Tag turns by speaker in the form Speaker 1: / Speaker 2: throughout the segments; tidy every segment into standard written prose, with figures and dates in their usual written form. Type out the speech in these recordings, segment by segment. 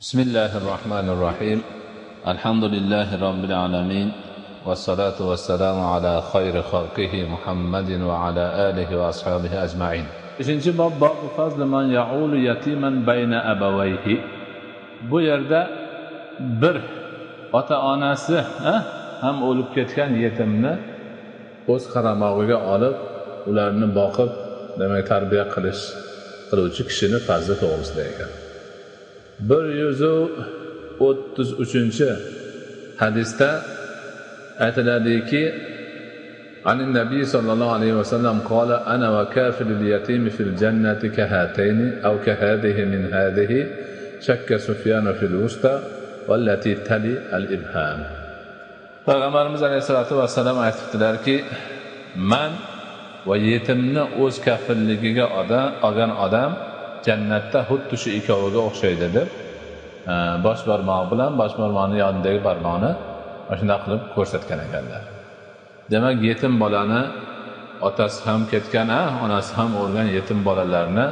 Speaker 1: بسم الله الرحمن الرحيم. الحمد لله رب العالمين، والصلاة والسلام على خير خلقه محمد وعلى آله وأصحابه أجمعين. Üçüncü bab fazl man ya'ulu yatiman bayna abawayhi. Bu yerda bir ota-onasi ham o'lib ketgan yetimni o'z qaramog'iga olib, ularni boqib, demak tarbiya qiluvchi kishini fazli to'g'risida ekan. 133 hadisda aytiladiki, anin nabiy sallallohu alayhi vasallam qala ana va kafilul yatimi fil jannati kahataini aw kahadihi min hadihi shakka Sufyan fil wusta wallati tali al ibham. Payg'ambarimiz alayhisolatu vasallam aytibdilarki, man va yetimni o'z kafilligiga olgan odam jannatda xuddi shu ikkoviga o'xshaydi deb bosh barmog'i bilan bosh barmog'ining yonidagi barmoqni shunday qilib ko'rsatgan ekanlar. Demak, yetim bolani otasi ham ketgan, onasi ham o'lgan yetim bolalarni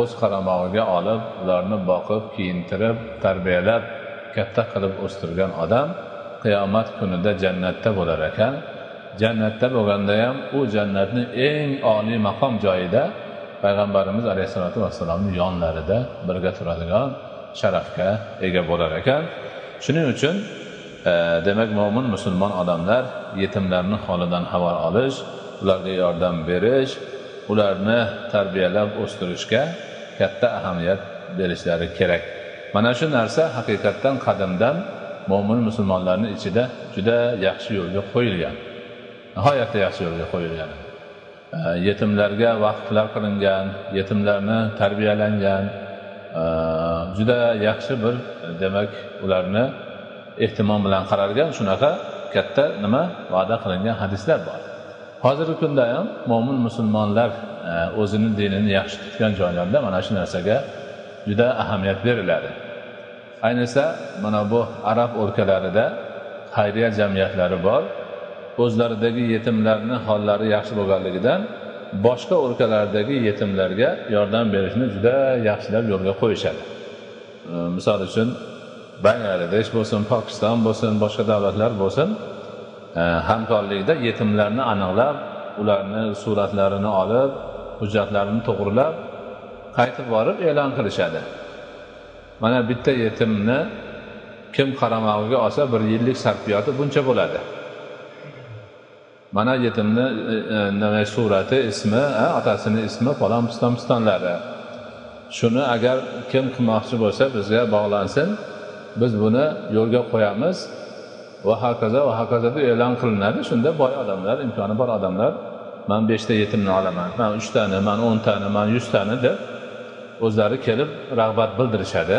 Speaker 1: o'z qaramog'iga olib, ularni boqib, kiyintirib, tarbiyalab, katta qilib o'stirgan odam qiyomat kunida jannatda bo'lar ekan. Jannatda bo'lganda ham u jannatning eng oliy maqom joyida Payg'ambarimiz alayhisolatu vassalomning yonlarida birga turadigan sharafga ega bo'lar ekan. Shuning uchun demak, mo'min musulmon odamlar yetimlarning holidan xabar olish, ularga yordam berish, ularni tarbiyalab o'stirishga katta ahamiyat berishlari kerak. Mana shu narsa haqiqatdan qadimdan mo'min musulmonlarning ichida juda yaxshi yo'lga qo'yilgan. Nihoyatda yaxshi yo'lga qo'yilgan. Yetimlarga vaqflar qilingan, yetimlarni tarbiyalangan, juda yaxshi bir, demak, ularni ehtimom bilan qaralgan, shunaqa katta va'da qilingan hadislar bor. Hozirgi kunda ham mo'min musulmonlar o'zini dinini yaxshi tutgan joylarda mana shu narsaga juda ahamiyat beriladi. Ayniqsa mana bu arab o'lkalarida xayriya jamiyatlari bor. O'zlaridagi yetimlarning hollari yaxshi bo'lganligidan boshqa o'lkalardagi yetimlarga yordam berishni juda yaxshilab yo'lga qo'yishadi. Misol uchun Bangladesh bo'lsin, Pokiston bo'lsin, boshqa davlatlar bo'lsin, hamkorlikda yetimlarni aniqlab, ularni suratlarini olib, hujjatlarini to'g'rilab, qaytib borib e'lon qilishadi. Mana bitta yetimni kim qaramog'iga olsa, 1 yillik sarfiyoti buncha bo'ladi. Mana yetimni surati, ismi, otasining ismi falon pistonlari. Shuni agar kim qilmoqchi bo'lsa bizga bog'lansin, biz buni yo'lga qo'yamiz va hokazo deb e'lon qilinadi. Shunda boy odamlar, imkoni bor odamlar, men 5 ta yetimni olaman, men 3 tani, men 10 tani, men 100 tani deb o'zlari kelib rag'bat bildirishadi.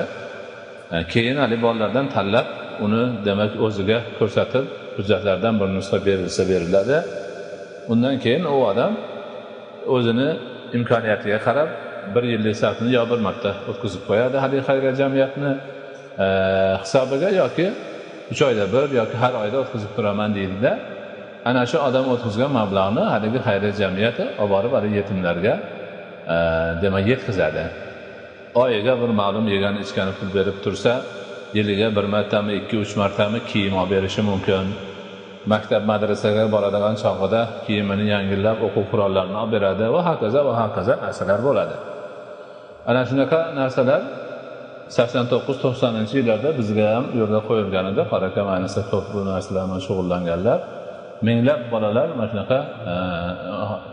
Speaker 1: Keyin ali bolalardan tanlab uni demak o'ziga ko'rsatib, hujjatlardan bir nusxa beriladi. Undan keyin u odam o'zini imkoniyatiga qarab 1 yillik sarfini yo bir marta o'tkazib qo'yadi hali xayriya jamiyatni hisobiga, yoki 3 oyda bir yoki har oyda o'tkazib turaman deydi-da. Ana shu odam o'tkazgan mablag'ni haligi xayriya jamiyati olib borib yetimlarga demak yetkazadi. Oyiga bir ma'lum yegan ichgani pul berib tursa, yiliga 1 martami, 2-3 martami kiyim olib berishi mumkin. Maktab madrasaga boradigan chog'ida kiyimini yangilab, o'quv qurollarini olib beradi va hokazo narsalar bo'ladi. Ana shunaqa narsalar 89-90-yillarda bizga ham yo'lga qo'yilgan edi. Qarakam ayniqsa ko'p bu narsalar bilan shug'ullanganlar, minglab bolalar mana shunaqa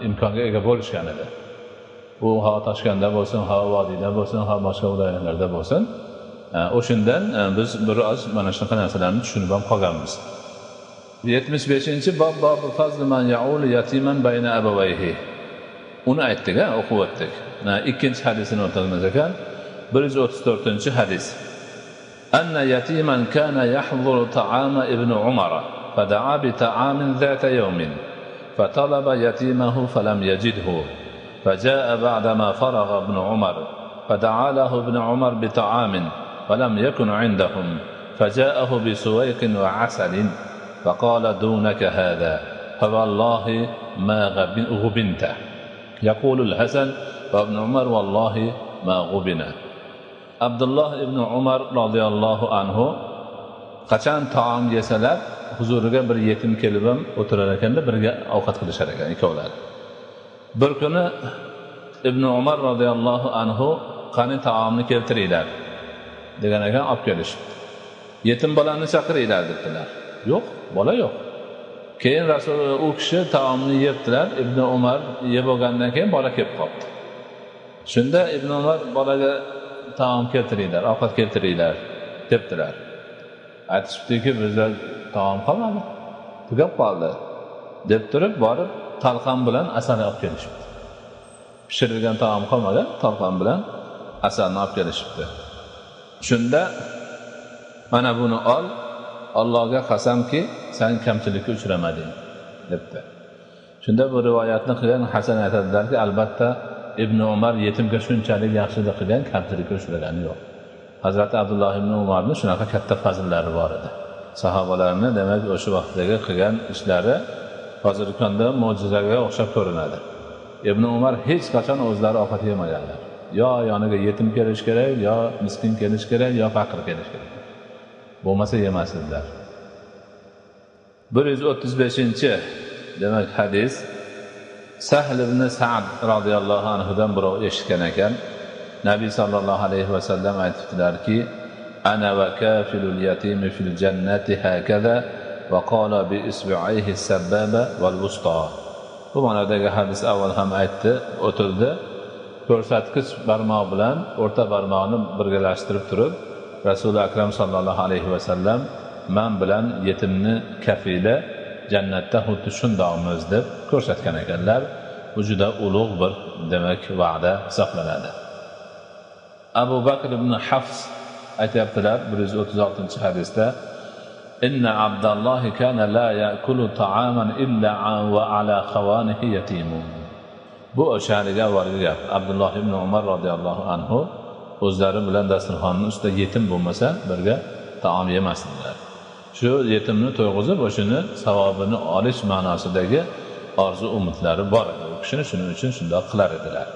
Speaker 1: imkonga ega bo'lishgan edi. Bu Toshkentda bo'lsin, Vodiyda bo'lsin, boshqa viloyatlarda bo'lsin. O'shundan biz biroz mana shunaqa narsalarni tushunib ham qolganmiz. 75-bab fazl man ya'ul yatiman bayna abawayhi. Uni aytdik, o'qib o'tdik. Ikkinchi hadisini o'tamiz ekan. 134-hadis. Anna yatiman kana yahduru ta'ama ibn Umar, fada'a bi ta'amin zata yawmin, fatalaba yatimahu falam yajidhu, فجاء بعدما فرغ ابن عمر فدعا له ابن عمر بطعام فلم يكن عندهم، فجاءه بسويق وعسل فقال دونك هذا، فوالله ما غبنت. يقول الحسن وابن عمر والله ما غبنا. Abdulloh ibn Umar radhiyallohu anhu qachon taom yesalar huzuriga bir yetim kelib ham o'tirar ekanda, birga ovqat qilishar ekan ikkovlari. Bir kuni ibn Umar radhiyallohu anhu qani taomni keltiringlar degan ekan, olib kelishdi. Yetim bolani chaqiringlar dedilar. Yo'q, bola yo'q. Keyin Rasul u kishi taomni yebdilar. Ibn Umar yeb olgandan keyin bola kelib qoldi. Shunda ibn Umar bolaga taom keltiringlar, ovqat keltiringlar debdilar. Aytishibdiki, bizda taom qolmadi, tugab qoldi deb turib borib talqon bilan asalni olib kelishibdi. Pishirilgan taom qolmagan, talqon bilan asalni olib kelishibdi. Shunda mana buni ol, Allohga qasamki, sen kamchilikka uchramading debdi. Shunda bu rivoyatni qilgan Hasan aytadilarki, albatta Ibn Umar yetimga shunchalik yaxshilik qilgan, kamchilikka uchragani yo'q. Hazrat Abdulloh ibn Umarning shunaqa katta fazillari bor edi. Sahobalarni demak o'sha vaqtdagi qilgan ishlari hozirgi kunda mo'jizaga o'xshab ko'rinadi. Ibn Umar hech qachon o'zlari ovqat yemaganlar. Yo yoniga yetim kelish kerak, yo miskin kelish kerak, yo faqir kelish kerak. Bo'lmasa yemasdilar. 135-chi demak hadis Sahl ibn Sa'd radhiyallohu anhudan birov eshitgan ekan. Nabiy sallallohu alayhi va sallam aytibdilarki, ana va kafilul yatimi fil jannati hakaza va qala bi isbi'ihi as-sababa wal wusta. Bu ma'nodagi hadis avval ham aytdi, o'tildi. Ko'rsatkich barmoq bilan o'rta barmoqni birgalashtirib turib, Rasul akram sallallohu alayhi va sallam men bilan yetimni kafila jannatda xuddi shundoqmiz deb ko'rsatgan ekanlar. Bu juda ulug' bir demak va'da hisoblanadi. Abu Bakr ibn Hafs aytibdilar 136-hadisda, inna Abdulloh kana la ya'kulu ta'aman illa wa ala khawanihi yatimun. Bu o'shaliga avvalgi gap. Abdulloh ibn Umar radhiyallohu anhu o'zlari bilan dasturxonning ustida yetim bo'lmasa birga taom yemasdilar. Shu yetimni to'yg'izib, o'shini savobini olish ma'nosidagi orzu umidlari bor edi. U kishini shuning uchun shunday qilar edilar.